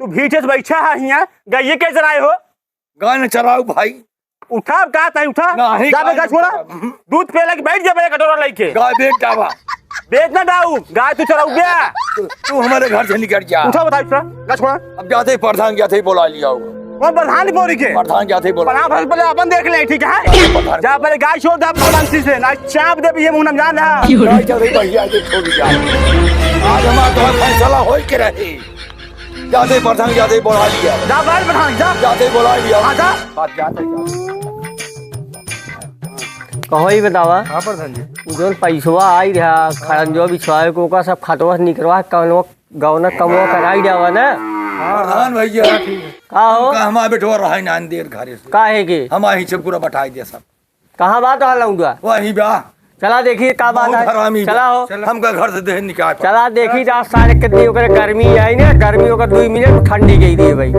तू भीटे से बैठा है यहाँ गाय कैसे चराए हो? गाय न चराऊ भाई। उठा का तय उठा नहीं, जा बेटा छोड़ा नहीं। दूध पे लग बैठ जा बड़े कटोरा लेके। गाय बेच डावा। बेच ना डाऊ गाय तू चराऊ गया। तू हमारे घर से निकल जा। उठा बता उठा का छोड़ा। अब जाते ही प्रधान गया थे बुला लिया होगा। वो प्रधान बोरी के प्रधान गया थे बोला। प्रधान पहले अपन देख ले ठीक है। जा पहले गाय छोड़ दे बंसी से ना चाप दे ये मुंह जान है। गाय चल भैया के छोड़ दिया। आज हमारा तो फैसला हो के रहे। जाते प्रधान जाते बुला लिया। जा बाहर प्रधान जा जाते बुला लिया। हां जा बात जाते कहो ही बतावा। हां प्रधान जी। उजोन पैसवा आई रहा खरन जो बिछवाए को का सब खतवा निकलवा कौनो गौना कमवा कराई जावा ना। प्रधान भैया का हो का हमारे बेटवा रहा ना देर घरे से। काहे के हमारी से पूरा बटाई दे सब। कहां बात हालूंगा वही बा। चला देखिए का बात है। चला हो हमका घर से देह निकाल। चला देखी जा सारे कितनी ओकरे गर्मी आई ना गर्मी ओकर 2 मिनट ठंडी गई दी भाई।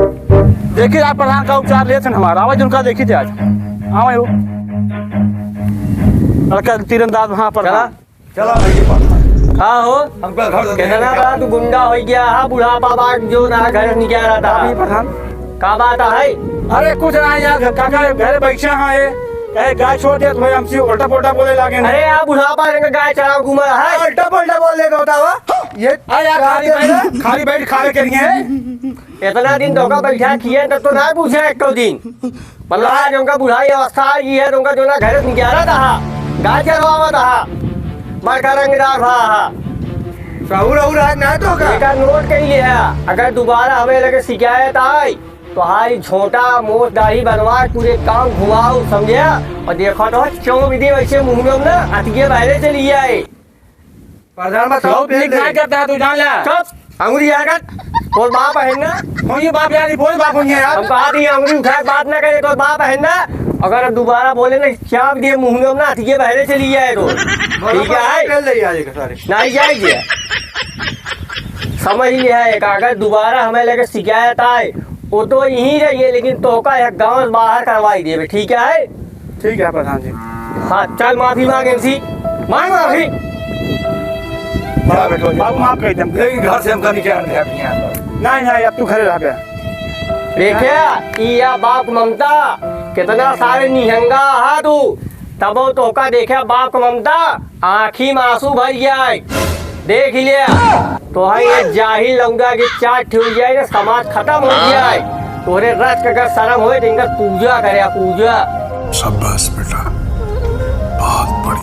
देखिए आप प्रधान का उपचार लेते हमारा आवाज उनका देखी थे आज आवे हो लड़का तीरंदाज वहां पर चला चला भैया का हो हमका घर से कहना रहा तू गुंडा हो गया हा बूढ़ा बाबा जो ना घर निकल रहा था प्रधान। का बात है? अरे कुछ ना यार काका घर बैठे हैं कहे गाय छोड़ दे तो भाई हमसे उल्टा पुल्टा बोले लागे। अरे यार बुढ़ापा ने गाय चरा घूमा है उल्टा पुल्टा बोल ले होता हुआ ये खाली बैठ खा के लिए इतना दिन धोखा बैठा किए तो ना पूछे एक दिन मतलब आज उनका बुढ़ाई अवस्था आई है उनका जो ना घर निकल रहा था गाय चरवा था मार का रंगदार था ना तो का नोट के लिए है अगर दोबारा हमें लगे शिकायत आई तो हाई छोटा मोट दाढ़ी बनवा पूरे काम घुमाओ समझे और देखो तो क्यों विधि वैसे मुंह में ना अतिके पहले से लिए आए प्रधान बताओ क्या करता है तू जान ले चुप अंगुरी आकर तो बाप है ना ये बाप यार बोल बाप होंगे यार हम कहा थी अंगुरी उठा बात ना करे तो बाप है ना अगर दोबारा बोले ना चाप दिए मुंह में ना अतिके पहले से लिए आए तो ठीक है नहीं जाएगी समझ लिया है अगर दोबारा हमें लगे शिकायत आए वो तो यहीं रहिए लेकिन तो का एक गाँव बाहर करवाई दे ठीक है। ठीक है प्रधान जी। हाँ चल माफी मांगे सी मांग माफी बाबू माफ कर दे लेकिन घर से हमका निकाल दिया नहीं नहीं अब तू घरे रह गया। देखिए या बाप ममता कितना सारे निहंगा हा तू तब तो का देखा बाप ममता आँखी में आंसू भर जाए देख लिया तो है ये जाहिल लौंडा की चाट ठुल जाए ना समाज खत्म हो जाए तोरे रच का शर्म हो पूजा करे पूजा। शाबाश बेटा बहुत